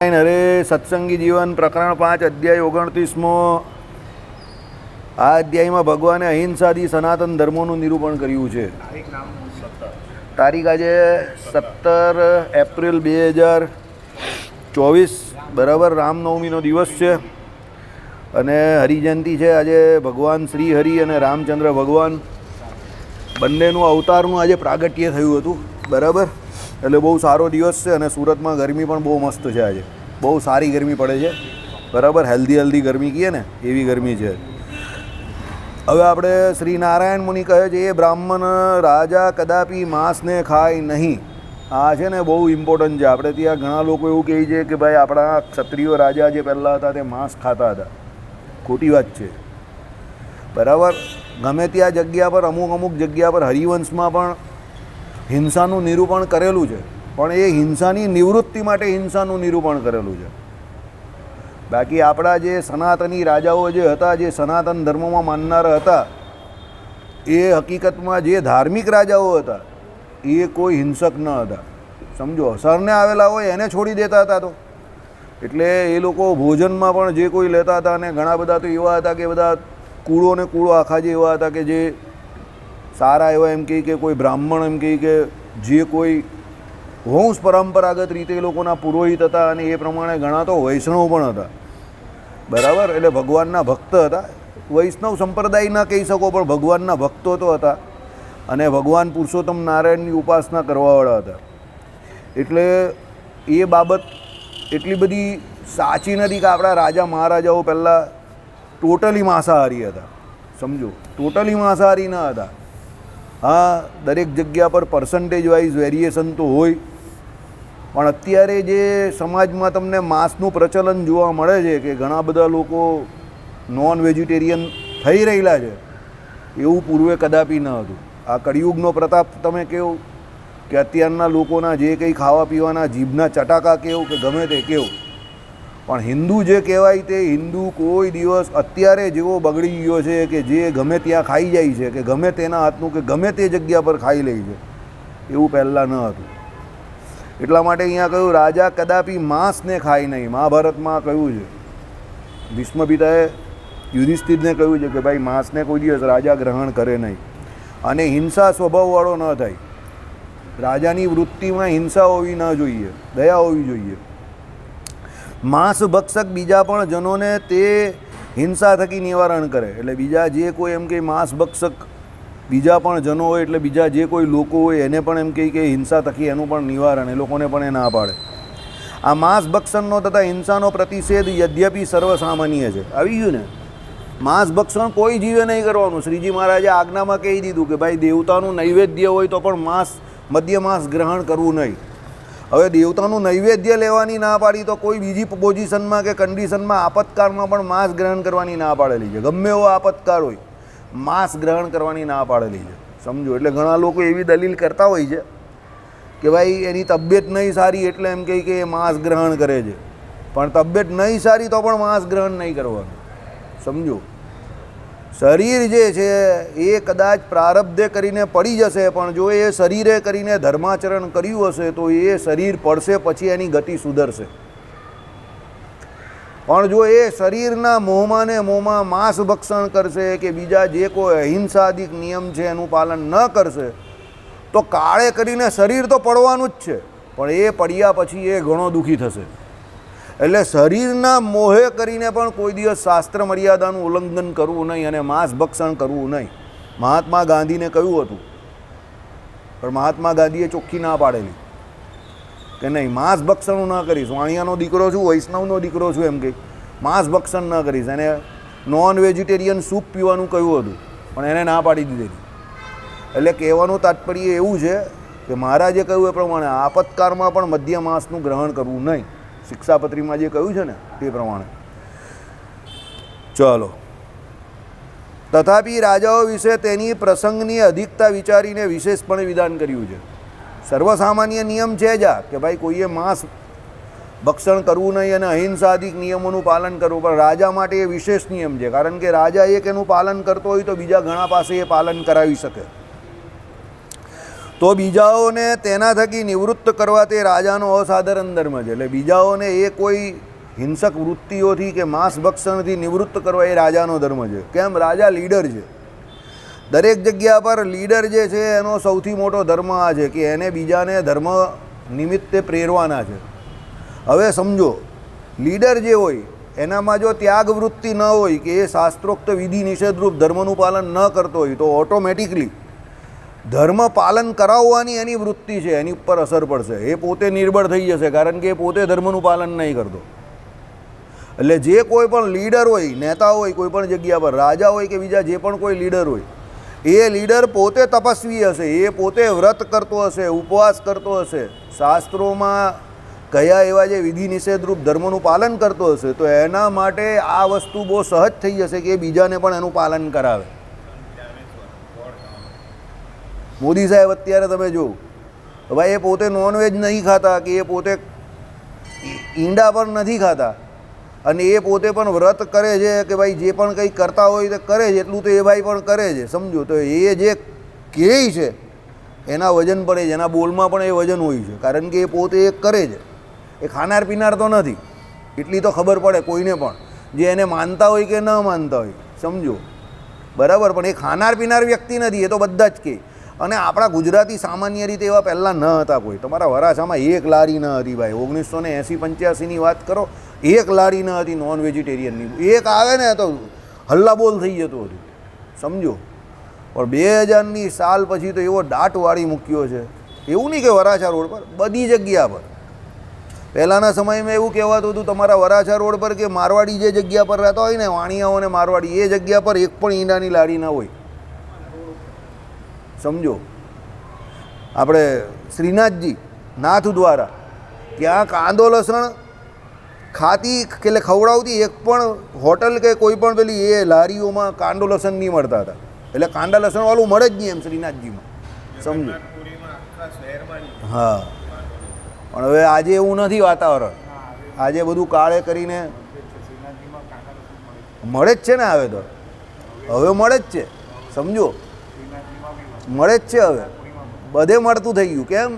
અરે સત્સંગી જીવન પ્રકરણ 5 અધ્યાય 29મો। આ અધ્યાયમાં ભગવાને અહિંસાથી સનાતન ધર્મોનું નિરૂપણ કર્યું છે। તારીખ આજે 17 એપ્રિલ 2024 બરાબર રામનવમીનો દિવસ છે અને હરિજયંતિ છે। આજે ભગવાન શ્રી હરિ અને રામચંદ્ર ભગવાન બંનેનું અવતારનું આજે પ્રાગટ્ય થયું હતું બરાબર। એટલે બહુ સારો દિવસ છે અને સુરતમાં ગરમી પણ બહુ મસ્ત છે। આજે બહુ સારી ગરમી પડે છે બરાબર। હેલ્ધી ગરમી કહીએ ને એવી ગરમી છે। હવે આપણે શ્રી નારાયણ મુનિ કહે છે એ બ્રાહ્મણ રાજા કદાપી માંસને ખાય નહીં। આ છે ને બહુ ઇમ્પોર્ટન્ટ છે। આપણે ત્યાં ઘણા લોકો એવું કહે છે કે ભાઈ આપણા ક્ષત્રિયો રાજા જે પહેલાં હતા તે માંસ ખાતા હતા। ખોટી વાત છે બરાબર। ગમે ત્યાં જગ્યા પર અમુક જગ્યા પર હરિવંશમાં પણ હિંસાનું નિરૂપણ કરેલું છે, પણ એ હિંસાની નિવૃત્તિ માટે હિંસાનું નિરૂપણ કરેલું છે। બાકી આપણા જે સનાતની રાજાઓ જે હતા, જે સનાતન ધર્મમાં માનનારા હતા, એ હકીકતમાં જે ધાર્મિક રાજાઓ હતા એ કોઈ હિંસક ન હતા। સમજો, સરને આવેલા હોય એને છોડી દેતા હતા તો એટલે એ લોકો ભોજનમાં પણ જે કોઈ લેતા હતા અને ઘણા બધા તો એવા હતા કે બધા કૂળો ને કૂળો આખા જે એવા હતા કે જે સારા એવા એમ કહે કે કોઈ બ્રાહ્મણ એમ કહે કે જે કોઈ વંશ પરંપરાગત રીતે એ લોકોના પુરોહિત હતા અને એ પ્રમાણે ઘણા તો વૈષ્ણવ પણ હતા બરાબર। એટલે ભગવાનના ભક્ત હતા। વૈષ્ણવ સંપ્રદાય ના કહી શકો પણ ભગવાનના ભક્તો તો હતા અને ભગવાન પુરુષોત્તમ નારાયણની ઉપાસના કરવાવાળા હતા। એટલે એ બાબત એટલી બધી સાચી નથી કે આપણા રાજા મહારાજાઓ પહેલાં ટોટલી માંસાહારી હતા। સમજો, ટોટલી માંસાહારી ન હતા। હા, દરેક જગ્યા પર પર્સન્ટેજ વાઇઝ વેરિએશન તો હોય, પણ અત્યારે જે સમાજમાં તમને માંસનું પ્રચલન જોવા મળે છે કે ઘણા બધા લોકો નોન વેજીટેરિયન થઈ રહેલા છે, એવું પૂર્વે કદાપી ન હતું। આ કળિયુગનો પ્રતાપ તમે કહો કે અત્યારના લોકોના જે કંઈ ખાવા પીવાના જીભના ચટાકા કેવું કે ગમે તે કેવું, પણ હિન્દુ જે કહેવાય તે હિન્દુ કોઈ દિવસ અત્યારે જેવો બગડી ગયો છે કે જે ગમે ત્યાં ખાઈ જાય છે કે ગમે તેના હાથનું કે ગમે તે જગ્યા પર ખાઈ લે છે, એવું પહેલાં ન હતું। એટલા માટે અહીંયા કહ્યું રાજા કદાપી માંસને ખાય નહીં। મહાભારતમાં કહ્યું છે, ભીષ્મ પિતાએ યુધિષ્ઠિરને કહ્યું છે કે ભાઈ માંસને કોઈ દિવસ રાજા ગ્રહણ કરે નહીં અને હિંસા સ્વભાવવાળો ન થાય। રાજાની વૃત્તિમાં હિંસા હોવી ન જોઈએ, દયા હોવી જોઈએ। માંસ ભક્ષક બીજા પણ જનોને તે હિંસા થકી નિવારણ કરે। એટલે બીજા જે કોઈ એમ કે માંસ ભક્ષક બીજા પણ જનો હોય એટલે બીજા જે કોઈ લોકો હોય એને પણ એમ કહે કે હિંસા થકી એનું પણ નિવારણ, એ લોકોને પણ એ ના પાડે। આ માંસ ભક્ષણનો તથા હિંસાનો પ્રતિષેધ યદ્યપી સર્વસામાન્ય છે। આવી ગયું ને, માંસ ભક્ષણ કોઈ જીવે નહીં કરવાનું। શ્રીજી મહારાજે આજ્ઞામાં કહી દીધું કે ભાઈ દેવતાનું નૈવેદ્ય હોય તો પણ મદ્ય માંસ ગ્રહણ કરવું નહીં। હવે દેવતાનું નૈવેદ્ય લેવાની ના પાડી તો કોઈ બીજી પોઝિશનમાં કે કન્ડિશનમાં આપતકાળમાં પણ માંસ ગ્રહણ કરવાની ના પાડેલી છે। ગમે એવો આપતકાળ હોય, માંસ ગ્રહણ કરવાની ના પાડેલી છે। સમજો, એટલે ઘણા લોકો એવી દલીલ કરતા હોય છે કે ભાઈ એની તબિયત નહીં સારી એટલે એમ કહે કે એ માંસ ગ્રહણ કરે છે, પણ તબિયત નહીં સારી તો પણ માંસ ગ્રહણ નહીં કરવાનું। સમજો, શરીર જે છે એ કદાચ પ્રારબ્ધે કરીને પડી જશે, પણ જો એ શરીરે કરીને ધર્માચરણ કર્યું હશે તો એ શરીર પડશે પછી એની ગતિ સુધરશે। પણ જો એ શરીરના મોહમાં ને મોહમાં માંસ ભક્ષણ કરશે કે બીજા જે કોઈ અહિંસાદિક નિયમ છે એનું પાલન ન કરશે તો કાળે કરીને શરીર તો પડવાનું જ છે, પણ એ પડ્યા પછી એ ઘણો દુઃખી થશે। એટલે શરીરના મોહે કરીને પણ કોઈ દિવસ શાસ્ત્ર મર્યાદાનું ઉલ્લંઘન કરવું નહીં અને માંસ ભક્ષણ કરવું નહીં। મહાત્મા ગાંધીને કહ્યું હતું, પણ મહાત્મા ગાંધીએ ચોખ્ખી ના પાડેલી કે નહીં માંસ ભક્ષણ ન કરીશ। વાણિયાનો દીકરો છું, વૈષ્ણવનો દીકરો છું એમ કે માંસ ભક્ષણ ન કરીશ। એને નોન વેજીટેરિયન સૂપ પીવાનું કહ્યું હતું પણ એને ના પાડી દીધેલી। એટલે કહેવાનું તાત્પર્ય એવું છે કે મહારાજે કહ્યું એ પ્રમાણે આપતકાળમાં પણ મધ્ય માંસનું ગ્રહણ કરવું નહીં। શિક્ષાપત્રીમાં જે કહ્યું છે ને તે પ્રમાણે। ચાલો, તથાપિ રાજાઓ વિશે તેની પ્રસંગની અધિકતા વિચારીને વિશેષપણે વિધાન કર્યું છે। સર્વસામાન્ય નિયમ છે જ આ કે ભાઈ કોઈએ માંસ ભક્ષણ કરવું નહીં અને અહિંસાદિક નિયમોનું પાલન કરવું, પણ રાજા માટે એ વિશેષ નિયમ છે, કારણ કે રાજા એક એનું પાલન કરતો હોય તો બીજા ઘણા પાસે એ પાલન કરાવી શકે। તો બીજાઓને તેના થકી નિવૃત્ત કરવા તે રાજાનો અસાધારણ ધર્મ છે. એટલે બીજાઓને એ કોઈ હિંસક વૃત્તિઓથી કે માંસ ભક્ષણથી નિવૃત્ત કરવા એ રાજાનો ધર્મ છે. કેમ? રાજા લીડર છે. દરેક જગ્યા પર લીડર જે છે એનો સૌથી મોટો ધર્મ આ છે કે એને બીજાને ધર્મ નિમિત્તે પ્રેરવાના છે. હવે સમજો, લીડર જે હોય એનામાં જો ત્યાગ વૃત્તિ ન હોય કે એ શાસ્ત્રોક્ત વિધિ નિષેધરૂપ ધર્મનું પાલન ન કરતો હોય તો ઓટોમેટિકલી ધર્મ પાલન કરાવવાની એની વૃત્તિ છે એની ઉપર અસર પડશે. એ પોતે નિર્બળ થઈ જશે કારણ કે એ પોતે ધર્મનું પાલન નહીં કરતો. એટલે જે કોઈ પણ લીડર હોય, નેતા હોય, કોઈ પણ જગ્યા પર રાજા હોય કે બીજા જે પણ કોઈ લીડર હોય, એ લીડર પોતે તપસ્વી હશે, એ પોતે વ્રત કરતો હશે, ઉપવાસ કરતો હશે, શાસ્ત્રોમાં કયા એવા જે વિધિ નિષેધરૂપ ધર્મનું પાલન કરતો હશે, તો એના માટે આ વસ્તુ બહુ સહજ થઈ જશે કે બીજાને પણ એનું પાલન કરાવે. મોદી સાહેબ અત્યારે તમે જુઓ, ભાઈ એ પોતે નોનવેજ નહીં ખાતા કે એ પોતે ઈંડા પણ નથી ખાતા અને એ પોતે પણ વ્રત કરે છે કે ભાઈ જે પણ કંઈ કરતા હોય તે કરે છે, એટલું તો એ ભાઈ પણ કરે છે. સમજો, તો એ જે કહે છે એના વજન પડે છે, એના બોલમાં પણ એ વજન હોય છે કારણ કે એ પોતે એ કરે છે. એ ખાનાર પીનાર તો નથી, એટલી તો ખબર પડે કોઈને પણ, જે એને માનતા હોય કે ન માનતા હોય. સમજો, બરાબર? પણ એ ખાનાર પીનાર વ્યક્તિ નથી, એ તો બધા જ કહે. અને આપણા ગુજરાતી સામાન્ય રીતે એવા પહેલાં ન હતા કોઈ. તમારા વરાછામાં એક લારી ન હતી ભાઈ. 1980-85ની વાત કરો, એક લારી ન હતી નોન વેજીટેરિયનની. એક આવે ને તો હલ્લાબોલ થઈ જતો હતું. સમજો, પણ 2000ની સાલ પછી તો એવો દાટ વાળી મૂક્યો છે. એવું નહીં કે વરાછા રોડ પર, બધી જગ્યા પર. પહેલાંના સમયમાં એવું કહેવાતું હતું તમારા વરાછા રોડ પર કે મારવાડી જે જગ્યા પર રહેતા હોય ને, વાણિયાઓને મારવાડી, એ જગ્યા પર એક પણ ઈંડાની લારી ના હોય. સમજો, આપણે શ્રીનાથજી નાથ દ્વારા ત્યાં કાંદો લસણ ખાતી એટલે ખવડાવતી એક પણ હોટલ કે કોઈ પણ પેલી એ લારીઓમાં કાંદો લસણ નહીં મળતા હતા. એટલે કાંદા લસણવાળું મળે જ નહીં એમ શ્રીનાથજીમાં. સમજો, હા. પણ હવે આજે એવું નથી વાતાવરણ. આજે બધું કાળે કરીને મળે જ છે ને. હવે મળે જ છે. સમજો, મળે જ છે. હવે બધે મળતું થઈ ગયું. કેમ?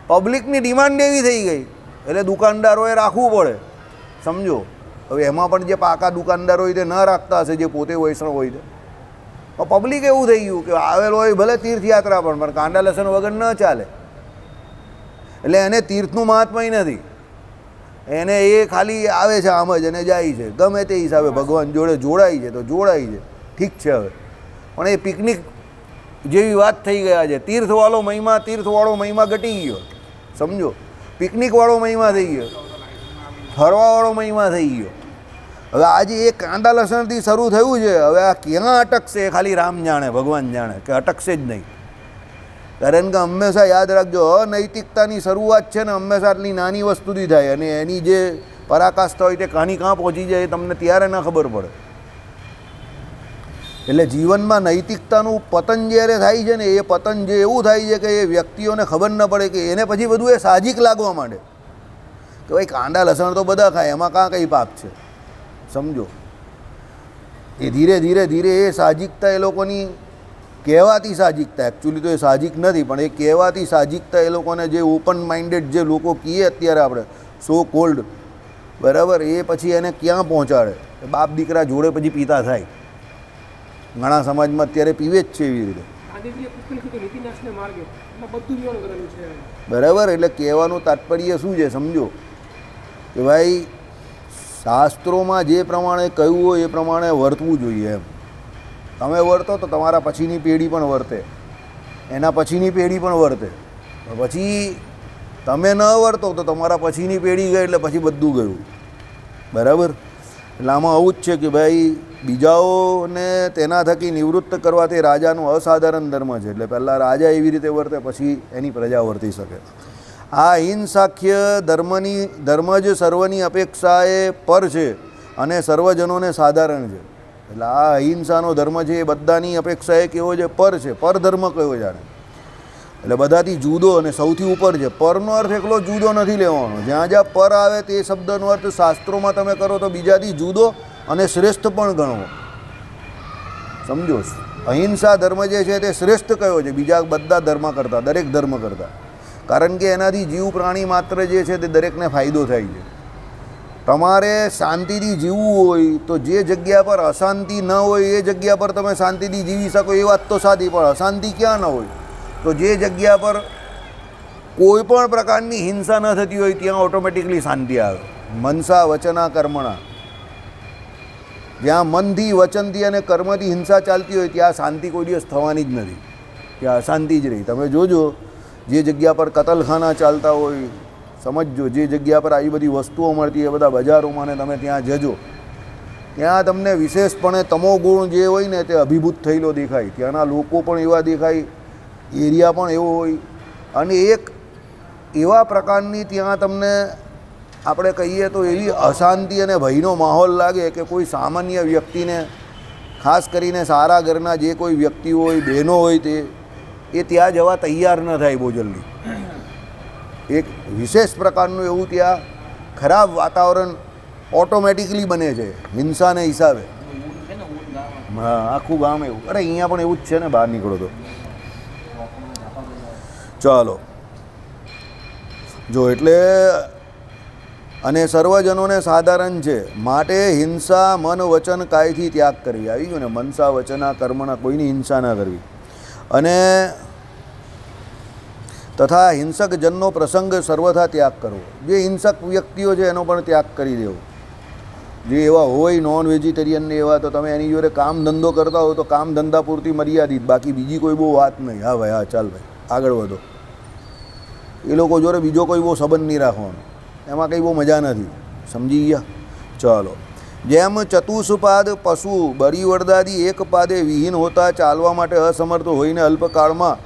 પબ્લિકની ડિમાન્ડ એવી થઈ ગઈ એટલે દુકાનદારોએ રાખવું પડે. સમજો, હવે એમાં પણ જે પાકા દુકાનદાર હોય તે ન રાખતા હશે, જે પોતે વૈષ્ણવ હોય તે. પબ્લિક એવું થઈ ગયું કે આવેલો હોય ભલે તીર્થયાત્રા પણ કાંદા લસણ વગર ન ચાલે. એટલે એને તીર્થનું મહાત્મય નથી, એને એ ખાલી આવે છે આમ જ અને જાય છે ગમે તે હિસાબે ભગવાન જોડે જોડાય છે તો જોડાય છે. ઠીક છે. હવે પણ એ પિકનિક જેવી વાત થઈ ગયા છે. તીર્થવાળો મહિમા ઘટી ગયો. સમજો, પિકનિકવાળો મહિમા થઈ ગયો, ફરવાવાળો મહિમા થઈ ગયો. હવે આજે એ કાંદા લસણથી શરૂ થયું છે. હવે આ ક્યાં અટકશે એ ખાલી રામ જાણે, ભગવાન જાણે કે અટકશે જ નહીં. કારણ કે હંમેશા યાદ રાખજો, અનૈતિકતાની શરૂઆત છે ને હંમેશા આટલી નાની વસ્તુથી થાય અને એની જે પરાકાષ્ઠા હોય તે કાની કાં પહોંચી જાય તમને ત્યારે ન ખબર પડે. એટલે જીવનમાં નૈતિકતાનું પતન જ્યારે થાય છે ને, એ પતન જે એવું થાય છે કે એ વ્યક્તિઓને ખબર ન પડે કે એને પછી બધું એ સાહજિક લાગવા માંડે કે ભાઈ કાંદા લસણ તો બધા ખાય, એમાં કાં કંઈ પાપ છે. સમજો, એ ધીરે એ સાહજિકતા એ લોકોની કહેવાતી સાહજિકતા, એકચ્યુઅલી તો એ સાહજિક નથી પણ એ કહેવાતી સાહજિકતા એ લોકોને જે ઓપન માઇન્ડેડ જે લોકો કહીએ અત્યારે આપણે સો કોલ્ડ, બરાબર, એ પછી એને ક્યાં પહોંચાડે? બાપ દીકરા જોડે પછી પીતા થાય. ઘણા સમાજમાં અત્યારે પીવે જ છે એવી રીતે. બરાબર. એટલે કહેવાનું તાત્પર્ય શું છે? સમજો કે ભાઈ શાસ્ત્રોમાં જે પ્રમાણે કહ્યું હોય એ પ્રમાણે વર્તવું જોઈએ. એમ તમે વર્તો તો તમારા પછીની પેઢી પણ વર્તે, એના પછીની પેઢી પણ વર્તે. પછી તમે ન વર્તો તો તમારા પછીની પેઢી ગઈ એટલે પછી બધું ગયું. બરાબર. એટલે આમાં આવું જ છે કે ભાઈ બીજાઓને તેના થકી નિવૃત્ત કરવા તે રાજાનો અસાધારણ ધર્મ છે. એટલે પહેલાં રાજા એવી રીતે વર્તે પછી એની પ્રજા વર્તી શકે. આ અહિંસાખ્ય ધર્મ જ સર્વની અપેક્ષાએ પર છે અને સર્વજનોને સાધારણ છે. એટલે આ અહિંસાનો ધર્મ છે એ બધાની અપેક્ષાએ કેવો છે? પર છે. પર ધર્મ કયો જાણે? એટલે બધાથી જુદો અને સૌથી ઉપર છે. પરનો અર્થ એકલો જુદો નથી લેવાનો. જ્યાં જ્યાં પર આવે તે શબ્દનો અર્થ શાસ્ત્રોમાં તમે કરો તો બીજાથી જુદો અને શ્રેષ્ઠ પણ ગણવો. સમજો, અહિંસા ધર્મ જે છે તે શ્રેષ્ઠ કયો છે બીજા બધા ધર્મ કરતાં, દરેક ધર્મ કરતાં? કારણ કે એનાથી જીવ પ્રાણી માત્ર જે છે તે દરેકને ફાયદો થાય છે. તમારે શાંતિથી જીવવું હોય તો જે જગ્યા પર અશાંતિ ન હોય એ જગ્યા પર તમે શાંતિથી જીવી શકો એ વાત તો સાચી, પણ અશાંતિ ક્યાં ન હોય તો જે જગ્યા પર કોઈ પણ પ્રકારની હિંસા ન થતી હોય ત્યાં ઓટોમેટિકલી શાંતિ આવે. મનસા વચના કર્મણા, જ્યાં મનથી વચનથી અને કર્મથી હિંસા ચાલતી હોય ત્યાં શાંતિ કોઈ દિવસ થવાની જ નથી, ત્યાં અશાંતિ જ રહી. તમે જોજો જે જગ્યા પર કતલખાના ચાલતા હોય, સમજજો જે જગ્યા પર આવી બધી વસ્તુઓ મળતી એ બધા બજારોમાં ને તમે ત્યાં જજો, ત્યાં તમને વિશેષપણે તમોગુણ જે હોય ને તે અભિભૂત થયેલો દેખાય. ત્યાંના લોકો પણ એવા દેખાય, એરિયા પણ એવો હોય, અને એક એવા પ્રકારની ત્યાં તમને આપણે કહીએ તો એવી અશાંતિ અને ભયનો માહોલ લાગે કે કોઈ સામાન્ય વ્યક્તિને, ખાસ કરીને સારા ઘરના જે કોઈ વ્યક્તિ હોય, બહેનો હોય, તે એ ત્યાં જવા તૈયાર ન થાય બહુ જલ્દી. એક વિશેષ પ્રકારનું એવું ત્યાં ખરાબ વાતાવરણ ઓટોમેટિકલી બને છે હિંસાને હિસાબે. હા, આખું ગામ એવું. અરે અહીંયા પણ એવું જ છે ને, બહાર નીકળો તો. ચાલો જો, એટલે અને સર્વજનોને સાધારણ છે માટે હિંસા મન વચન કાયથી ત્યાગ કરવી. આવી ગયું ને, મનસા વચના કર્મના, કોઈની હિંસા ના કરવી. અને તથા હિંસક જનનો પ્રસંગ સર્વથા ત્યાગ કરવો. જે હિંસક વ્યક્તિઓ છે એનો પણ ત્યાગ કરી દેવો. જે એવા હોય નોન વેજીટેરિયન ને એવા, તો તમે એની જોડે કામ ધંધો કરતા હો તો કામ ધંધા પૂરતી મર્યાદિત, બાકી બીજી કોઈ બહુ વાત નહીં. હા ભાઈ, હા ચાલ ભાઈ આગળ વધો. એ લોકો જોડે બીજો કોઈ બહુ સંબંધ નહીં રાખવાનો, એમાં કંઈ બહુ મજા નથી. સમજી ગયા? ચાલો. જેમ ચતુષ્પાદ પશુ બરી વરદાદી એક પાદે વિહીન હોતા ચાલવા માટે અસમર્થ હોઈને અલ્પકાળમાં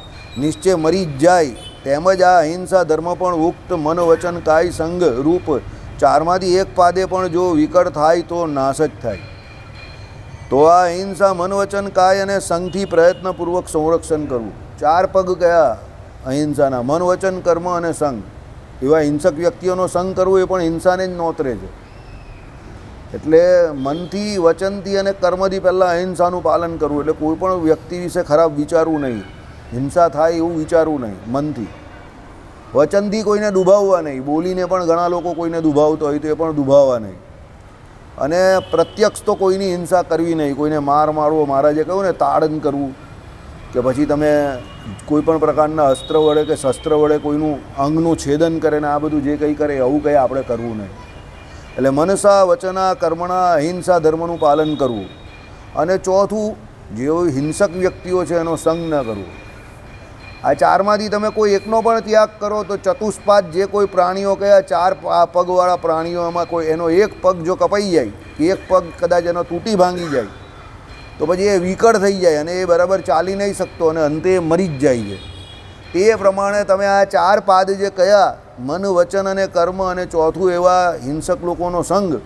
નિશ્ચય મરી જ જાય, તેમજ આ અહિંસા ધર્મ પણ ઉક્ત મન વચન કાય સંગ રૂપ ચારમાંથી એક પાદે પણ જો વિકળ થાય તો નાશ જ થાય. તો આ અહિંસા મન વચન કાય અને સંઘથી પ્રયત્નપૂર્વક સંરક્ષણ કરવું. ચાર પગ કયા અહિંસાના? મન વચન કર્મ અને સંઘ. એવા હિંસક વ્યક્તિઓનો સંગ કરવો એ પણ હિંસાને જ નોતરે છે. એટલે મનથી, વચનથી અને કર્મથી પહેલાં અહિંસાનું પાલન કરવું. એટલે કોઈ પણ વ્યક્તિ વિશે ખરાબ વિચારવું નહીં, હિંસા થાય એવું વિચારવું નહીં. મનથી, વચનથી કોઈને દુભાવવા નહીં. બોલીને પણ ઘણા લોકો કોઈને દુભાવતો હોય તો એ પણ દુભાવવા નહીં. અને પ્રત્યક્ષ તો કોઈની હિંસા કરવી નહીં. કોઈને માર મારવો, મહારાજે કહ્યું ને તાડન કરવું, કે પછી તમે કોઈ પણ પ્રકારના અસ્ત્ર વડે કે શસ્ત્ર વડે કોઈનું અંગનું છેદન કરે ને આ બધું જે કંઈ કરે આવું કંઈ આપણે કરવું નહીં. એટલે મનસા વચના કર્મણા અહિંસા ધર્મનું પાલન કરવું. અને ચોથું, જેઓ હિંસક વ્યક્તિઓ છે એનો સંગ ન કરવો. આ ચારમાંથી તમે કોઈ એકનો પણ ત્યાગ કરો તો ચતુષ્પાદ જે કોઈ પ્રાણીઓ કયા, ચાર પગવાળા પ્રાણીઓમાં કોઈ એનો એક પગ જો કપાઈ જાય, એક પગ કદાચ એનો તૂટી ભાંગી જાય તો પછી એ વિકળ થઈ જાય અને એ બરાબર ચાલી નહીં શકતો અને અંતે એ મરી જ જાય છે. તે પ્રમાણે તમે આ ચાર પાદ જે કયા, મન વચન અને કર્મ, અને ચોથું એવા હિંસક લોકોનો સંગ,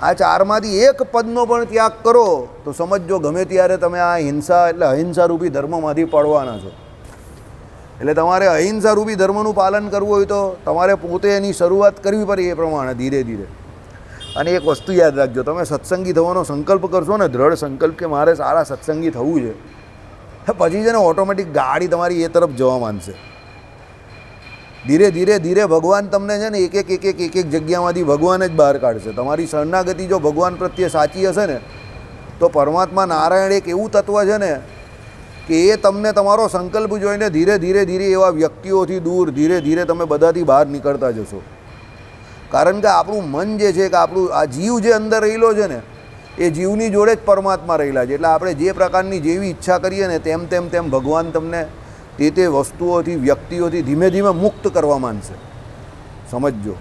આ ચારમાંથી એક પદનો પણ ત્યાગ કરો તો સમજજો ગમે ત્યારે તમે આ હિંસા એટલે અહિંસા રૂપી ધર્મમાંથી પડવાના છો. એટલે તમારે અહિંસા રૂપી ધર્મનું પાલન કરવું હોય તો તમારે પોતે એની શરૂઆત કરવી પડે એ પ્રમાણે ધીરે ધીરે. અને એક વસ્તુ યાદ રાખજો, તમે સત્સંગી થવાનો સંકલ્પ કરશો ને, દ્રઢ સંકલ્પ કે મારે સારા સત્સંગી થવું છે, પછી છે ને ઓટોમેટિક ગાડી તમારી એ તરફ જવા માંડશે. ધીરે ધીરે ધીરે ભગવાન તમને છે ને એક એક જગ્યામાંથી ભગવાન જ બહાર કાઢશે. તમારી શરણાગતિ જો ભગવાન પ્રત્યે સાચી હશે ને તો પરમાત્મા નારાયણ એક એવું તત્વ છે ને કે એ તમને તમારો સંકલ્પ જોઈને ધીરે ધીરે ધીરે એવા વ્યક્તિઓથી દૂર ધીરે ધીરે તમે બધાથી બહાર નીકળતા જશો. કારણ કે આપણું મન જે છે કે આપણું આ જીવ જે અંદર રહેલો છે ને એ જીવની જોડે જ પરમાત્મા રહેલા છે. એટલે આપણે જે પ્રકારની જેવી ઈચ્છા કરીએ ને તેમ તેમ તેમ ભગવાન તમને તે વસ્તુઓથી, વ્યક્તિઓથી ધીમે ધીમે મુક્ત કરવા માંડશે. સમજજો,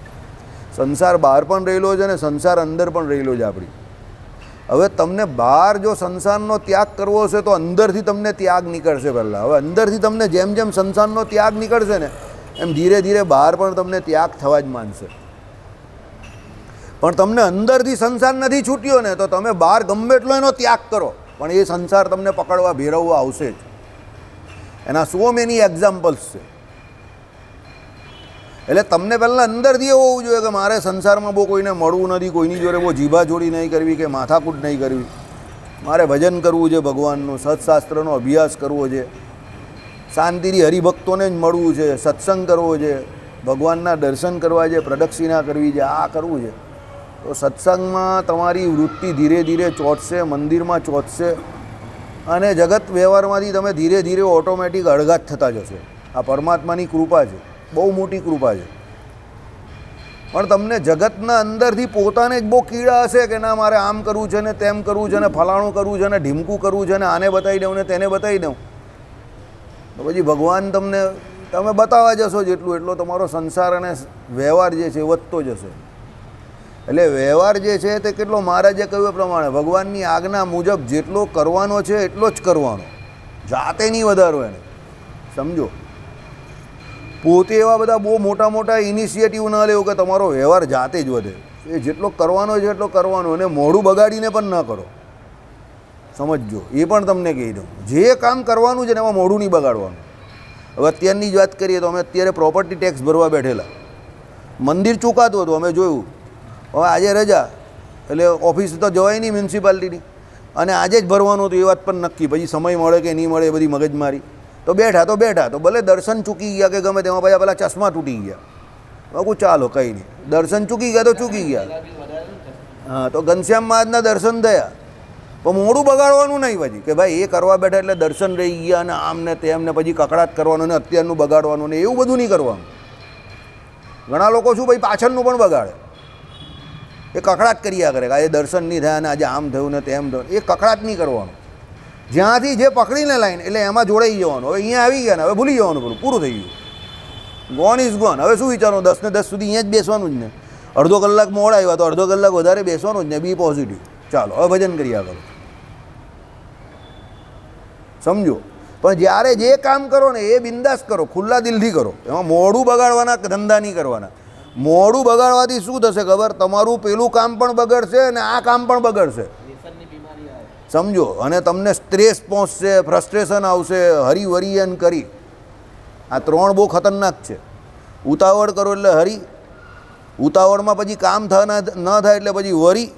સંસાર બહાર પણ રહેલો છે ને સંસાર અંદર પણ રહેલો છે આપણી. હવે તમને બહાર જો સંસારનો ત્યાગ કરવો હશે તો અંદરથી તમને ત્યાગ નીકળશે પહેલાં. હવે અંદરથી તમને જેમ જેમ સંસારનો ત્યાગ નીકળશે ને એમ ધીરે ધીરે બહાર પણ તમને ત્યાગ થવા જ માંડશે. પણ તમને અંદરથી સંસાર નથી છૂટ્યો ને તો તમે બહાર ગમે એટલો એનો ત્યાગ કરો પણ એ સંસાર તમને પકડવા ભેરવવા આવશે જ. એના સો મેની એક્ઝામ્પલ્સ છે. એટલે તમને પહેલાં અંદરથી એવું હોવું જોઈએ કે મારે સંસારમાં બહુ કોઈને મળવું નથી, કોઈની જોડે બહુ જીભા જોડી નહીં કરવી કે માથાકૂટ નહીં કરવી. મારે ભજન કરવું છે, ભગવાનનું સત્શાસ્ત્રનો અભ્યાસ કરવો છે, શાંતિથી હરિભક્તોને જ મળવું છે, સત્સંગ કરવો છે, ભગવાનના દર્શન કરવા છે, પ્રદક્ષિણા કરવી છે, આ કરવું છે, તો સત્સંગમાં તમારી વૃત્તિ ધીરે ધીરે ચોંટશે, મંદિરમાં ચોંટશે અને જગત વ્યવહારમાંથી તમે ધીરે ધીરે ઓટોમેટિક અળગા જ થતા જશો. આ પરમાત્માની કૃપા છે, બહુ મોટી કૃપા છે. પણ તમને જગતના અંદરથી પોતાને જ બહુ કીડા હશે કે ના મારે આમ કરવું છે ને તેમ કરવું છે ને ફલાણું કરવું છે ને ઢીમકું કરવું છે ને આને બતાવી દઉં ને તેને બતાવી દઉં, તો પછી ભગવાન તમને તમે બતાવવા જશો જેટલું એટલો તમારો સંસાર અને વ્યવહાર જે છે વધતો જશે. એટલે વ્યવહાર જે છે તે કેટલો મહારાજે કહ્યું એ પ્રમાણે ભગવાનની આજ્ઞા મુજબ જેટલો કરવાનો છે એટલો જ કરવાનો, જાતે નહીં વધારો એને. સમજો, પોતે એવા બધા બહુ મોટા મોટા ઇનિશિયેટિવ ન લેવું કે તમારો વ્યવહાર જાતે જ વધે. એ જેટલો કરવાનો છે એટલો કરવાનો, અને મોઢું બગાડીને પણ ન કરો. સમજજો, એ પણ તમને કહી દઉં, જે કામ કરવાનું છે ને એમાં મોઢું નહીં બગાડવાનું. હવે અત્યારની જ વાત કરીએ તો અમે અત્યારે પ્રોપર્ટી ટેક્સ ભરવા બેઠેલા, મંદિર ચૂકાતું હતું, અમે જોયું હવે આજે રજા એટલે ઓફિસ તો જવાય નહીં મ્યુનિસિપાલિટીની, અને આજે જ ભરવાનું હતું એ વાત પણ નક્કી, પછી સમય મળે કે નહીં મળે એ બધી મગજમારી. તો બેઠા તો ભલે દર્શન ચૂકી ગયા કે ગમે તેમાં પછી પેલા ચશ્મા તૂટી ગયા, કહું ચાલો કંઈ નહીં, દર્શન ચૂકી ગયા તો ચૂકી ગયા. હા, તો ઘનશ્યામ મહારાજના દર્શન થયા, પણ મોડું બગાડવાનું નહીં પછી કે ભાઈ એ કરવા બેઠા એટલે દર્શન રહી ગયા અને આમ ને તેમ ને પછી કકડાટ કરવાનું ને અત્યારનું બગાડવાનું ને એવું બધું નહીં કરવાનું. ઘણા લોકો શું ભાઈ પાછળનું પણ બગાડે, એ કકડાટ કર્યા કરે કે આજે દર્શન નહીં થયા અને આજે આમ થયું ને તેમ થયું, એ કકડાટ નહીં કરવાનું. જ્યાંથી જે પકડીને લાઈન એટલે એમાં જોડાઈ જવાનું. હવે અહીંયા આવી ગયા ને હવે ભૂલી જવાનું, પૂરું થઈ ગયું, ગોન ઇઝ ગોન. હવે શું વિચારવાનું, 10 ને 10 સુધી અહીંયા જ બેસવાનું જ ને, અડધો કલાક મોડા આવ્યા તો અડધો કલાક વધારે બેસવાનું જ ને, બી પોઝિટિવ. ચાલો હવે ભજન કર્યા કરો. સમજો, પણ જ્યારે જે કામ કરો ને એ બિંદાસ કરો, ખુલ્લા દિલથી કરો, એમાં મોડું બગાડવાના ધંધા નહીં કરવાના. મોડું બગાડવાથી શું થશે ખબર, તમારું પેલું કામ પણ બગડશે અને આ કામ પણ બગડશે. સમજો, અને તમને સ્ટ્રેસ પહોંચશે, ફ્રસ્ટ્રેશન આવશે, હરિવરિયન કરી. આ 3 બહુ ખતરનાક છે. ઉતાવળ કરો એટલે હરી, ઉતાવળમાં પછી કામ ન થાય એટલે પછી વરી,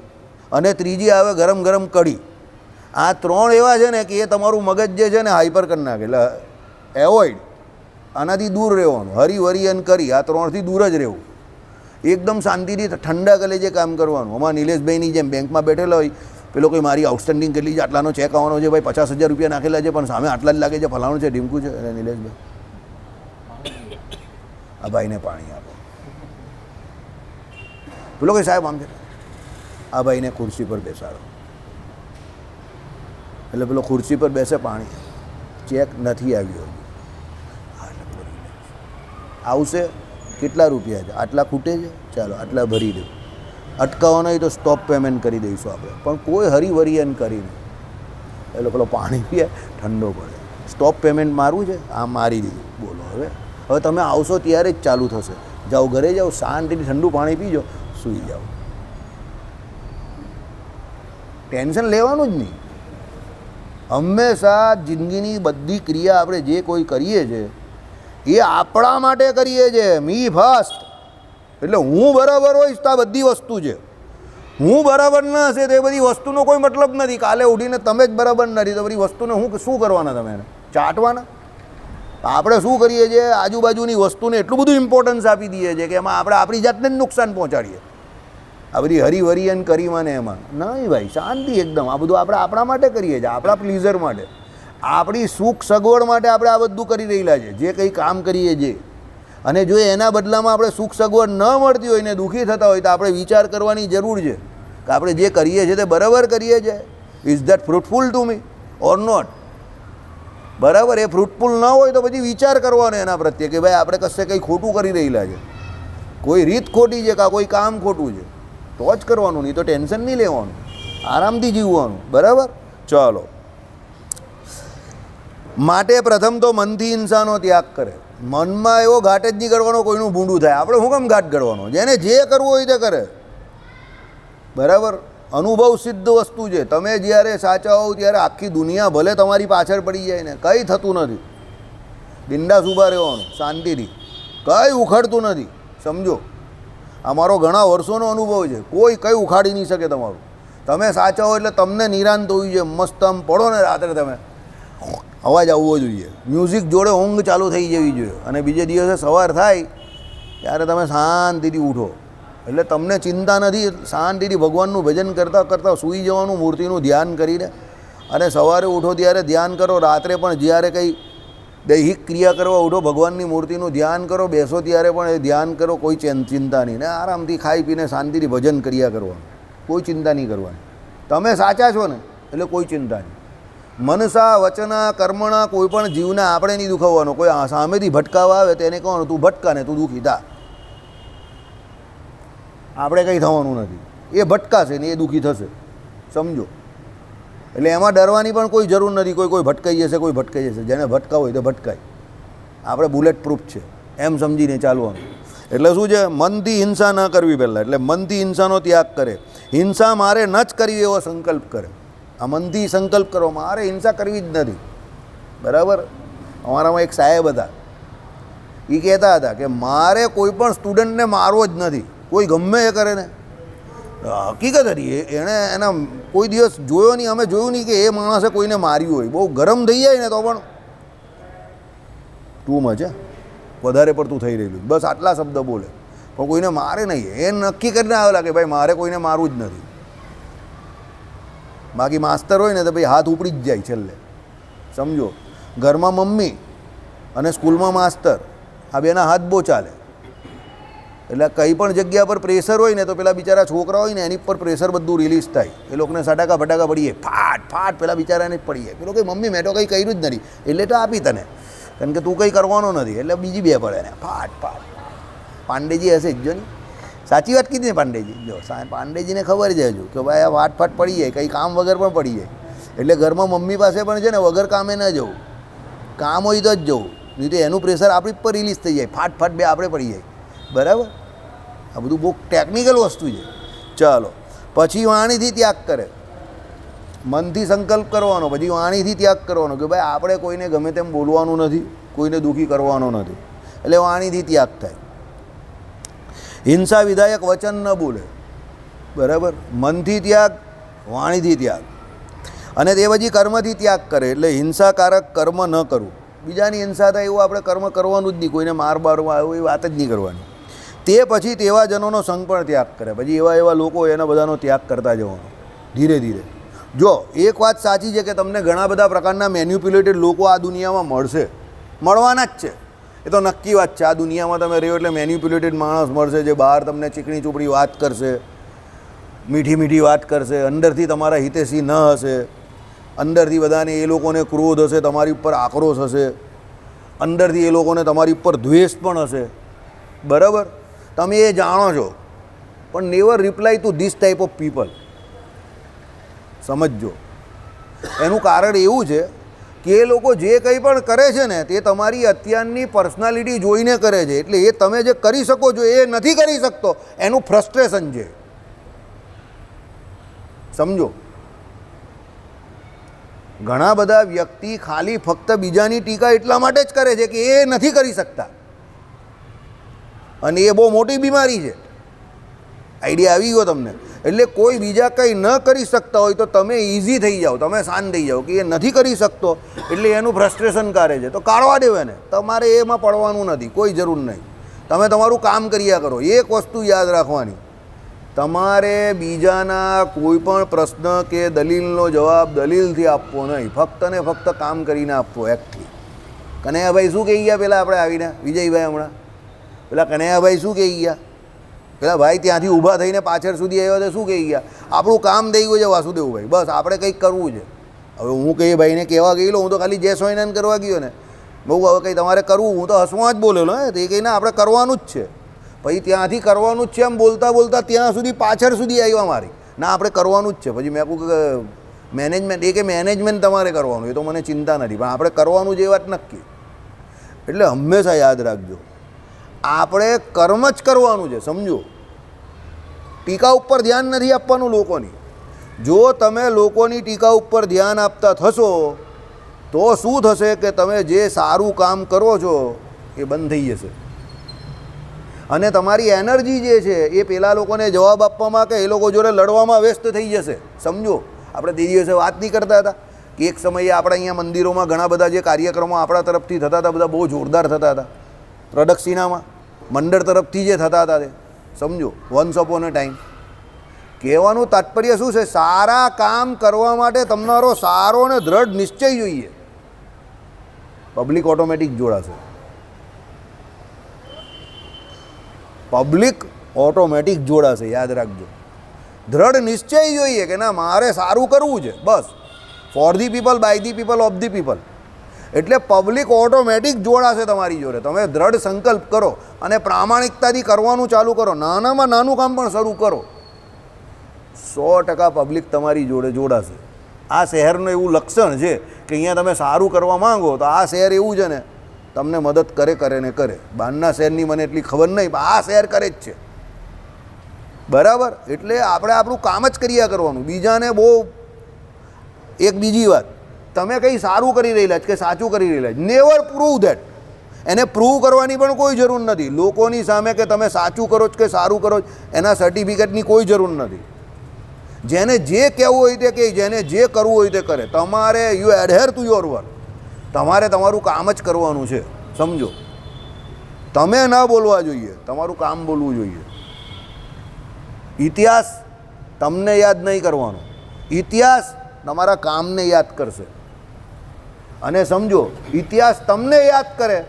અને ત્રીજી આવે ગરમ ગરમ કઢી. આ 3 એવા છે ને કે એ તમારું મગજ જે છે ને હાઈપર કરી નાખે. એટલે એવોઇડ, આનાથી દૂર રહેવાનું, હરિવરિયન કરી, આ 3થી દૂર જ રહેવું. એકદમ શાંતિથી ઠંડા કલે જે કામ કરવાનું. આમાં નિલેશભાઈની જેમ બેંકમાં બેઠેલા હોય, પેલો કોઈ મારી આઉટસ્ટેન્ડિંગ કેટલી છે, આટલાનો ચેક આવવાનો છે, ભાઈ 50,000 રૂપિયા નાખેલા છે પણ સામે આટલા જ લાગે છે, ફલાણું છે, ઢીમકું છે. અને નિલેશભાઈ આ ભાઈને પાણી આપો, પેલો કોઈ સાહેબ આમ છે, આ ભાઈને ખુરશી પર બેસાડો. એટલે પેલો ખુરશી પર બેસે, પાણી ચેક નથી આવ્યો, આવશે, કેટલા રૂપિયા છે, આટલા ખૂટે છે, ચાલો આટલા ભરી દઉં. અટકાવવાનો હોય તો સ્ટોપ પેમેન્ટ કરી દઈશું આપણે, પણ કોઈ હરિવરિયન કરીને. એટલે પેલો પાણી પીએ, ઠંડો પડે, સ્ટોપ પેમેન્ટ મારવું છે, આ મારી દીધું. બોલો હવે તમે આવશો ત્યારે જ ચાલુ થશે. જાઓ ઘરે જાઓ, શાંતિથી ઠંડુ પાણી પીજો, સૂઈ જાઓ. ટેન્શન લેવાનું જ નહીં. હંમેશા જિંદગીની બધી ક્રિયા આપણે જે કોઈ કરીએ છીએ એ આપણા માટે કરીએ છીએ. મી ફર્સ્ટ, એટલે હું બરાબર હોઈશ તો આ બધી વસ્તુ છે. હું બરાબર ન હશે તો એ બધી વસ્તુનો કોઈ મતલબ નથી. કાલે ઉઠીને તમે જ બરાબર નથી તો બધી વસ્તુને શું કરવાના, તમે એને ચાટવાના? આપણે શું કરીએ છીએ, આજુબાજુની વસ્તુને એટલું બધું ઇમ્પોર્ટન્સ આપી દઈએ છીએ કે એમાં આપણે આપણી જાતને જ નુકસાન પહોંચાડીએ. આ બધી હરિવરિયન કરીમાં ને એમાં નહીં ભાઈ, શાંતિ એકદમ. આ બધું આપણે આપણા માટે કરીએ છીએ, આપણા પ્લીઝર માટે, આપણી સુખ સગવડ માટે આપણે આ બધું કરી રહેલા છે. જે કંઈ કામ કરીએ છીએ, અને જો એના બદલામાં આપણે સુખ સગવડ ન મળતી હોય ને દુઃખી થતા હોય તો આપણે વિચાર કરવાની જરૂર છે કે આપણે જે કરીએ છીએ તે બરાબર કરીએ છીએ. Is that fruitful to me or not? બરાબર, એ ફ્રૂટફુલ ન હોય તો પછી વિચાર કરવાનો એના પ્રત્યે કે ભાઈ આપણે કશે કંઈ ખોટું કરી રહેલા છે, કોઈ રીત ખોટી છે કાં કોઈ કામ ખોટું છે, તો જ કરવાનું, નહીં તો ટેન્શન નહીં લેવાનું, આરામથી જીવવાનું. બરાબર, ચાલો. માટે પ્રથમ તો મનથી ઇન્સાનો ત્યાગ કરે. મનમાં એવો ઘાટ જ નહીં કરવાનો કોઈનું ભૂંડું થાય. આપણે શું કામ ઘાટ ઘડવાનો? જેને જે કરવું હોય તે કરે. બરાબર, અનુભવ સિદ્ધ વસ્તુ છે. તમે જ્યારે સાચા હોવ ત્યારે આખી દુનિયા ભલે તમારી પાછળ પડી જાય ને કંઈ થતું નથી. બિંદાસ ઊભા રહેવાનું શાંતિથી, કંઈ ઉખાડતું નથી. સમજો, અમારો ઘણા વર્ષોનો અનુભવ છે. કોઈ કંઈ ઉખાડી નહીં શકે તમારું. તમે સાચા હો એટલે તમને નિરાંત હોવી જોઈએ. મસ્ત આમ પડો ને રાત્રે તમે, અવાજ આવવો જોઈએ, મ્યુઝિક જોડે ઊંઘ ચાલુ થઈ જવી જોઈએ, અને બીજે દિવસે સવાર થાય ત્યારે તમે શાંતિથી ઉઠો. એટલે તમને ચિંતા નથી, શાંતિથી ભગવાનનું ભજન કરતાં કરતાં સૂઈ જવાનું મૂર્તિનું ધ્યાન કરીને, અને સવારે ઉઠો ત્યારે ધ્યાન કરો. રાત્રે પણ જ્યારે કંઈ દૈહિક ક્રિયા કરવા ઉઠો ભગવાનની મૂર્તિનું ધ્યાન કરો. બેસો ત્યારે પણ એ ધ્યાન કરો, કોઈ ચિંતા નહીં. ને આરામથી ખાઈ પીને શાંતિથી ભજન કર્યા કરવાનું, કોઈ ચિંતા નહીં કરવાની. તમે સાચા છો ને એટલે કોઈ ચિંતા નહીં. મનસા વચના કર્મણા કોઈ પણ જીવને આપણે નહીં દુખાવવાનો. કોઈ સામેથી ભટકાવા આવે તેને કહેવાનું તું ભટકા ને તું દુઃખી થા, આપણે કંઈ થવાનું નથી. એ ભટકાશે ને એ દુઃખી થશે, સમજો. એટલે એમાં ડરવાની પણ કોઈ જરૂર નથી. કોઈ ભટકાઈ જશે, કોઈ ભટકાઈ જશે. જેને ભટકાવ હોય તો ભટકાય, આપણે બુલેટ પ્રૂફ છે એમ સમજીને ચાલવાનું. એટલે શું છે, મનથી હિંસા ન કરવી પહેલાં. એટલે મનથી હિંસાનો ત્યાગ કરે. હિંસા મારે ન જ કરવી એવો સંકલ્પ કરે. આ મનથી સંકલ્પ કરો મારે હિંસા કરવી જ નથી, બરાબર. અમારામાં એક સાહેબ હતા, એ કહેતા હતા કે મારે કોઈ પણ સ્ટુડન્ટને મારવો જ નથી, કોઈ ગમે એ કરે ને. હકીકત હતી, એણે એના કોઈ દિવસ જોયો નહીં, અમે જોયું નહીં કે એ માણસે કોઈને માર્યું હોય. બહુ ગરમ થઈ જાય ને તો પણ તું મજા વધારે પડતું થઈ રહેલું, બસ આટલા શબ્દ બોલે, પણ કોઈને મારે નહીં. એ નક્કી કરીને આવેલા કે ભાઈ મારે કોઈને મારવું જ નથી. બાકી માસ્તર હોય ને તો ભાઈ હાથ ઉપડી જ જાય છેલ્લે, સમજો. ઘરમાં મમ્મી અને સ્કૂલમાં માસ્તર, આ બેના હાથ બહુ ચાલે. એટલે કંઈ પણ જગ્યા પર પ્રેશર હોય ને તો પેલા બિચારા છોકરા હોય ને એની પર પ્રેશર બધું રિલીઝ થાય. એ લોકોને સટાકા ફટાકા પડીએ, ફાટ ફાટ પેલા બિચારાને જ પડીએ. પેલો કંઈ મમ્મી મેં તો કંઈ કર્યું જ નથી એટલે તો આપી તને, કારણ કે તું કંઈ કરવાનો નથી. એટલે બીજી બે પડે ને ફાટ ફાટ. પાંડેજી હશે જ જો ને, સાચી વાત કીધી ને પાંડેજી. જો પાંડેજીને ખબર જ હજુ કે ભાઈ આ વાટ ફાટ પડી જાય, કંઈ કામ વગર પણ પડી જાય. એટલે ઘરમાં મમ્મી પાસે પણ છે ને વગર કામે ન જવું, કામ હોય તો જ જવું, નહીં તો એનું પ્રેશર આપણી પર રિલીઝ થઈ જાય, ફાટ ફાટ બે આપણે પડી જાય, બરાબર. આ બધું બહુ ટેકનિકલ વસ્તુ છે. ચાલો, પછી વાણીથી ત્યાગ કરે. મનથી સંકલ્પ કરવાનો, પછી વાણીથી ત્યાગ કરવાનો કે ભાઈ આપણે કોઈને ગમે તેમ બોલવાનું નથી, કોઈને દુઃખી કરવાનો નથી. એટલે વાણીથી ત્યાગ થાય. હિંસા વિધાયક વચન ન બોલે, બરાબર. મનથી ત્યાગ, વાણીથી ત્યાગ, અને તે પછી કર્મથી ત્યાગ કરે. એટલે હિંસાકારક કર્મ ન કરવું. બીજાની હિંસા થાય એવું આપણે કર્મ કરવાનું જ નહીં, કોઈને માર બારવા આવ્યો એ વાત જ નહીં કરવાની. તે પછી તેવા જનોનો સંગ પણ ત્યાગ કરે. પછી એવા લોકો એના બધાનો ત્યાગ કરતા જવાનો ધીરે ધીરે. જો એક વાત સાચી છે કે તમને ઘણા બધા પ્રકારના મેન્યુપ્યુલેટેડ લોકો આ દુનિયામાં મળશે, મળવાના જ છે, એ તો નક્કી વાત છે. આ દુનિયામાં તમે રહ્યો એટલે મેન્યુપ્યુલેટેડ માણસ મળશે, જે બહાર તમને ચીકણી ચોપડી વાત કરશે, મીઠી મીઠી વાત કરશે, અંદરથી તમારા હિતેશી ન હશે, અંદરથી બધાને એ લોકોને ક્રોધ હશે, તમારી ઉપર આક્રોશ હશે, અંદરથી એ લોકોને તમારી ઉપર દ્વેષ પણ હશે, બરાબર. તમે એ જાણો છો, પણ never reply two this type of people. સમજજો, એનું કારણ એવું છે કે એ લોકો જે કંઈ પણ કરે છે ને તે તમારી અત્યારની પર્સનાલિટી જોઈને કરે છે. એટલે એ તમે જે કરી શકો છો એ નથી કરી શકતો, એનું ફ્રસ્ટ્રેશન છે, સમજો. ઘણા બધા વ્યક્તિ ખાલી ફક્ત બીજાની ટીકા એટલા માટે જ કરે છે કે એ નથી કરી શકતા, અને એ બહુ મોટી બીમારી છે. આઈડિયા આવી ગયો તમને? એટલે કોઈ બીજા કંઈ ન કરી શકતા હોય તો તમે ઇઝી થઈ જાઓ, તમે શાંત થઈ જાઓ કે એ નથી કરી શકતો એટલે એનું ફ્રસ્ટ્રેશન કાઢે છે, તો કાઢવા દેવે ને. તમારે એમાં પડવાનું નથી, કોઈ જરૂર નહીં. તમે તમારું કામ કર્યા કરો. એક વસ્તુ યાદ રાખવાની, તમારે બીજાના કોઈ પણ પ્રશ્ન કે દલીલનો જવાબ દલીલથી આપવો નહીં, ફક્ત ને ફક્ત કામ કરીને આપવો, એક્ટથી. કનૈયાભાઈ શું કહી ગયા પેલા આપણે આવીને, વિજયભાઈ હમણાં પેલા કનૈયાભાઈ શું કહી ગયા, પેલા ભાઈ ત્યાંથી ઊભા થઈને પાછળ સુધી આવ્યા તો શું કહી ગયા, આપણું કામ થઈ ગયું છે વાસુદેવભાઈ, બસ આપણે કંઈક કરવું છે. હવે હું કંઈ ભાઈને કહેવા ગયેલો, હું તો ખાલી જય સ્વામિનારાયણ કરવા ગયો ને, બહુ હવે કંઈ તમારે કરવું, હું તો હસવા જ બોલેલો હે, તે કહીને આપણે કરવાનું જ છે. પછી ત્યાંથી કરવાનું જ છે એમ બોલતા બોલતા ત્યાં સુધી પાછળ સુધી આવ્યા મારી, ના આપણે કરવાનું જ છે. પછી મેં કહું કે મેનેજમેન્ટ, એ કે મેનેજમેન્ટ તમારે કરવાનું, એ તો મને ચિંતા નથી, પણ આપણે કરવાનું જે વાત નક્કી. એટલે હંમેશા યાદ રાખજો, આપણે કર્મ જ કરવાનું છે, સમજો. ટીકા ઉપર ધ્યાન નથી આપવાનું લોકોની. જો તમે લોકોની ટીકા ઉપર ધ્યાન આપતા થશો તો શું થશે કે તમે જે સારું કામ કરો છો એ બંધ થઈ જશે. અને તમારી એનર્જી જે છે એ પેલા લોકોને જવાબ આપવામાં કે એ લોકો જોડે લડવામાં વ્યસ્ત થઈ જશે. સમજો, આપણે તે દિવસે વાત નહીં કરતા હતા કે એક સમયે આપણે અહીંયા મંદિરોમાં ઘણા બધા જે કાર્યક્રમો આપણા તરફથી થતા હતા બધા બહુ જોરદાર થતા હતા. પ્રદક્ષિણામાં મંડળ તરફથી જે થતા હતા તે સમજો, વન્સ અપોન અ ટાઈમ. કહેવાનું તાત્પર્ય શું છે? સારા કામ કરવા માટે તમારો સારો અને દ્રઢ નિશ્ચય જોઈએ. પબ્લિક ઓટોમેટિક જોડાશે. પબ્લિક ઓટોમેટિક જોડાશે, યાદ રાખજો. દ્રઢ નિશ્ચય જોઈએ કે ના મારે સારું કરવું છે, બસ. For the people, by the people, of the people. એટલે પબ્લિક ઓટોમેટિક જોડાશે તમારી જોડે. તમે દ્રઢ સંકલ્પ કરો અને પ્રામાણિકતાથી કરવાનું ચાલુ કરો. નાનામાં નાનું કામ પણ શરૂ કરો, 100% પબ્લિક તમારી જોડે જોડાશે. આ શહેરનું એવું લક્ષણ છે કે અહીંયા તમે સારું કરવા માંગો તો આ શહેર એવું છે ને તમને મદદ કરે ને કરે. બહારના શહેરની મને એટલી ખબર નહીં, પણ આ શહેર કરે જ છે. બરાબર? એટલે આપણે આપણું કામ જ કર્યા કરવાનું. બીજાને બહુ એક બીજી વાત, તમે કંઈ સારું કરી રહેલા છે કે સાચું કરી રહેલા છે, નેવર પ્રૂવ ધેટ. એને પ્રૂવ કરવાની પણ કોઈ જરૂર નથી. લોકોની સામે કે તમે સાચું કરો છો કે સારું કરો છો એના સર્ટિફિકેટની કોઈ જરૂર નથી. જેને જે કહેવું હોય તે કહે, જેને જે કરવું હોય તે કરે. તમારે યુ એડહેર ટુ યોર વર્ક. તમારે તમારું કામ જ કરવાનું છે. સમજો, તમે ન બોલવા જોઈએ, તમારું કામ બોલવું જોઈએ. ઇતિહાસ તમને યાદ નહીં કરવાનો, ઇતિહાસ તમારા કામને યાદ કરશે. અને સમજો, ઇતિહાસ તમને યાદ કરે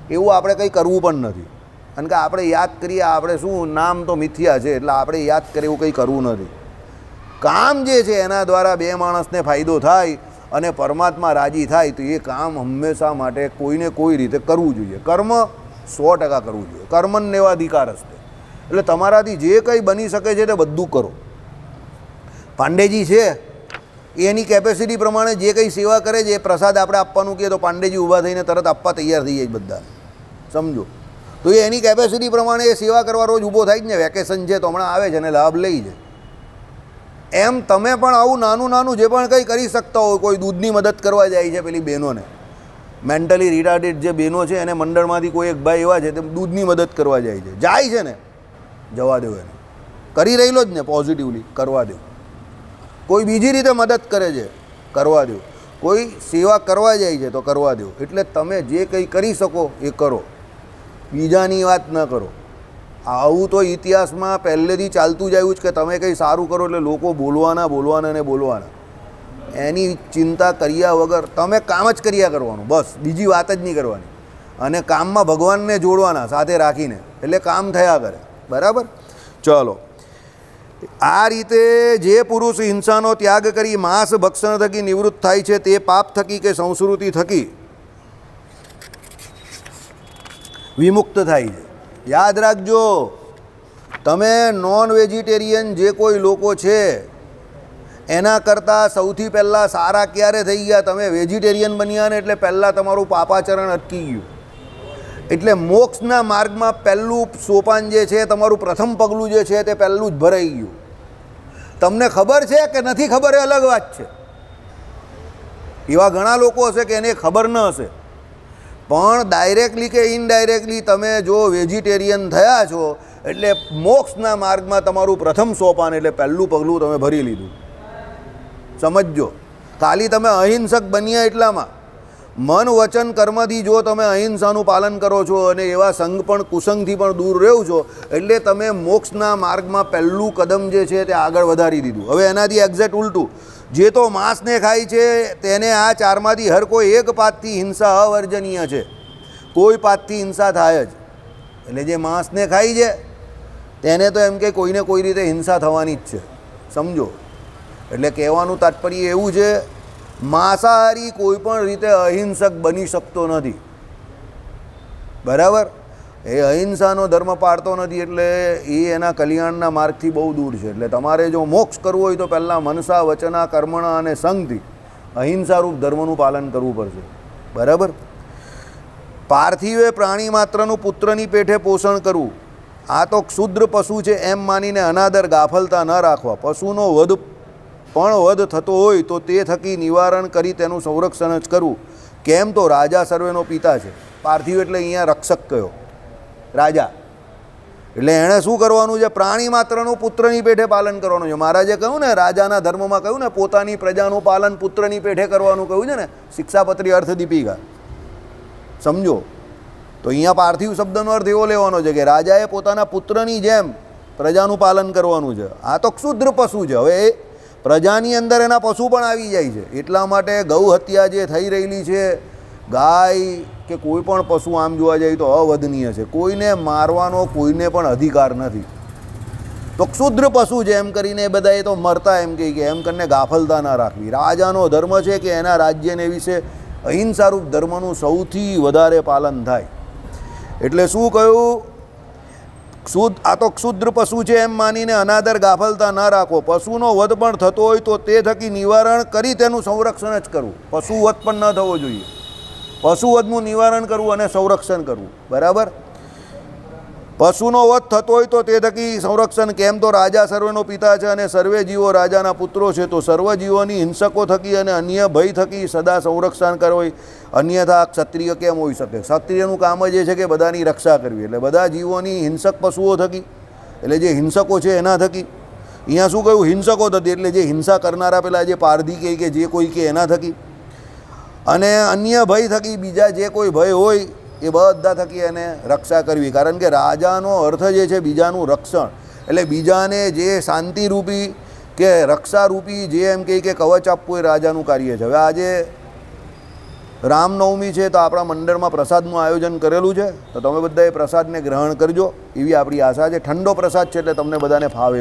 એવું આપણે કંઈ કરવું પણ નથી. કારણ કે આપણે યાદ કરીએ, આપણે શું નામ તો મિથ્યા છે, એટલે આપણે યાદ કરીએ એવું કંઈ કરવું નથી. કામ જે છે એના દ્વારા બે માણસને ફાયદો થાય અને પરમાત્મા રાજી થાય તો એ કામ હંમેશા માટે કોઈને કોઈ રીતે કરવું જોઈએ. કર્મ 100% કરવું જોઈએ. કર્મન એવા અધિકાર હશે. એટલે તમારાથી જે કંઈ બની શકે છે તે બધું કરો. પાંડેજી છે એની કેપેસિટી પ્રમાણે જે કંઈ સેવા કરે છે એ પ્રસાદ આપણે આપવાનું કહીએ તો પાંડેજી ઊભા થઈને તરત આપવા તૈયાર થઈ જાય બધાને. સમજો, તો એ એની કેપેસિટી પ્રમાણે એ સેવા કરવા રોજ ઊભો થાય જ ને. વેકેશન છે તો હમણાં આવે છે અને લાભ લઈ જાય. એમ તમે પણ આવું નાનું નાનું જે પણ કંઈ કરી શકતા હોય. કોઈ દૂધની મદદ કરવા જાય છે પેલી બહેનોને, મેન્ટલી રિટાર્ટેડ જે બહેનો છે એને મંડળમાંથી કોઈ એક ભાઈ એવા છે તે દૂધની મદદ કરવા જાય છે ને, જવા દેવો એને. કરી રહેલો જ ને પોઝિટિવલી, કરવા દેવું. કોઈ બીજી રીતે મદદ કરે છે, કરવા દેવું. કોઈ સેવા કરવા જાય છે તો કરવા દેવું. એટલે તમે જે કંઈ કરી શકો એ કરો, બીજાની વાત ન કરો. આવું તો ઇતિહાસમાં પહેલેથી ચાલતું જ આવ્યું છે કે તમે કંઈ સારું કરો એટલે લોકો બોલવાના. એની ચિંતા કર્યા વગર તમે કામ જ કર્યા કરવાનું, બસ. બીજી વાત જ નહીં કરવાની. અને કામમાં ભગવાનને જોડવાના સાથે રાખીને, એટલે કામ થયા કરે. બરાબર? ચલો, આ રીતે જે પુરુષ હિંસાનો ત્યાગ કરી માંસ ભક્ષણ થકી નિવૃત્ત થાય છે તે પાપ થકી કે સંસ્કૃતિ થકી વિમુક્ત થાય છે. યાદ રાખજો, તમે નોન વેજીટેરિયન જે કોઈ લોકો છે એના કરતાં સૌથી પહેલાં સારા ક્યારે થઈ ગયા? તમે વેજીટેરિયન બન્યા ને એટલે પહેલાં તમારું પાપાચરણ અટકી ગયું. એટલે મોક્ષના માર્ગમાં પહેલું સોપાન જે છે, તમારું પ્રથમ પગલું જે છે તે પહેલું જ ભરાઈ ગયું. તમને ખબર છે કે નથી ખબર એ અલગ વાત છે. એવા ઘણા લોકો હશે કે એને ખબર ન હશે, પણ ડાયરેક્ટલી કે ઇનડાયરેક્ટલી તમે જો વેજીટેરિયન થયા છો એટલે મોક્ષના માર્ગમાં તમારું પ્રથમ સોપાન એટલે પહેલું પગલું તમે ભરી લીધું. સમજજો, ખાલી તમે અહિંસક બન્યા એટલામાં મન વચન કર્મથી જો તમે અહિંસાનું પાલન કરો છો અને એવા સંગ પણ કુસંગથી પણ દૂર રહો છો એટલે તમે મોક્ષના માર્ગમાં પહેલું કદમ જે છે તે આગળ વધારી દીધું. હવે એનાથી એક્ઝેક્ટ ઉલટું, જે તો માંસને ખાય છે તેને આ ચારમાંથી હર કોઈ એક પાતથી હિંસા અવર્જનીય છે. કોઈ પાતથી હિંસા થાય જ. એટલે જે માંસને ખાય છે તેને તો એમ કે કોઈને કોઈ રીતે હિંસા થવાની જ છે. સમજો, એટલે કહેવાનું તાત્પર્ય એવું છે, માંસાહારી કોઈ પણ રીતે અહિંસક બની શકતો નથી. બરાબર? એ અહિંસાનો ધર્મ પાળતો નથી એટલે એ એના કલ્યાણના માર્ગથી બહુ દૂર છે. એટલે તમારે જો મોક્ષ કરવું હોય તો પહેલાં મનસા વચના કર્મણા અને સંગથી અહિંસારૂપ ધર્મનું પાલન કરવું પડશે. બરાબર? પાર્થિવે પ્રાણી માત્રનું પુત્રની પેઠે પોષણ કરવું, આ તો ક્ષુદ્ર પશુ છે એમ માનીને અનાદર ગાફલતા ન રાખવા. પશુનો વધ થતો હોય તો તે થકી નિવારણ કરી તેનું સંરક્ષણ જ કરવું. કેમ તો રાજા સર્વેનો પિતા છે. પાર્થિવ એટલે અહીંયા રક્ષક કયો, રાજા. એટલે એણે શું કરવાનું છે? પ્રાણી માત્રનું પુત્રની પેઠે પાલન કરવાનું છે. મહારાજે કહ્યું ને, રાજાના ધર્મમાં કહ્યું ને, પોતાની પ્રજાનું પાલન પુત્રની પેઠે કરવાનું કહ્યું છે ને, શિક્ષાપત્રી અર્થદીપિકા. સમજો તો અહીંયા પાર્થિવ શબ્દનો અર્થ એવો લેવાનો છે કે રાજાએ પોતાના પુત્રની જેમ પ્રજાનું પાલન કરવાનું છે. આ તો ક્ષુદ્ર પશુ છે. હવે એ પ્રજાની અંદર એના પશુ પણ આવી જાય છે. એટલા માટે ગૌ હત્યા જે થઈ રહેલી છે, ગાય કે કોઈ પણ પશુ આમ જોવા જાય તો અવધનીય છે. કોઈને મારવાનો કોઈને પણ અધિકાર નથી. તો ક્ષુદ્ર પશુ છે એમ કરીને એ બધા એ તો મરતા એમ કહે કે એમ કરીને ગાફલતા ના રાખવી. રાજાનો ધર્મ છે કે એના રાજ્યને વિશે અહિંસારૂપ ધર્મનું સૌથી વધારે પાલન થાય. એટલે શું કહ્યું? આ તો ક્ષુદ્ર પશુ છે એમ માનીને અનાદર ગાફલતા ન રાખો. પશુનો વધ પણ થતો હોય તો તે થકી નિવારણ કરી તેનું સંરક્ષણ જ કરવું. પશુવધ પણ ન થવો જોઈએ. પશુવધનું નિવારણ કરવું અને સંરક્ષણ કરવું. બરાબર? પશુનો વધ થતો હોય તો તે થકી સંરક્ષણ. કેમ તો રાજા સર્વેનો પિતા છે અને સર્વે જીવો રાજાના પુત્રો છે. તો સર્વ જીવોની હિંસકો થકી અને અન્ય ભય થકી સદા સંરક્ષણ કરવું. અન્યથા ક્ષત્રિય કેમ હોઈ શકે? ક્ષત્રિયનું કામ જ એ છે કે બધાની રક્ષા કરવી. એટલે બધા જીવોની હિંસક પશુઓ થકી, એટલે જે હિંસકો છે એના થકી. અહીંયા શું કહ્યું? હિંસકો થતી, એટલે જે હિંસા કરનારા પેલા જે પારધી કહે કે જે કોઈ કે એના થકી, અને અન્ય ભય થકી બીજા જે કોઈ ભય હોય એ બધા થકી એને રક્ષા કરવી. કારણ કે રાજાનો અર્થ જે છે બીજાનું રક્ષણ. એટલે બીજાને જે શાંતિરૂપી કે રક્ષારૂપી જે એમ કહે કે કવચ આપવું એ રાજાનું કાર્ય છે. હવે આજે રામનવમી છે તો આપણા મંડળમાં પ્રસાદનું આયોજન કરેલું છે. તો તમે બધાએ પ્રસાદને ગ્રહણ કરજો એવી આપણી આશા છે. ઠંડો પ્રસાદ છે એટલે તમને બધાને ફાવે.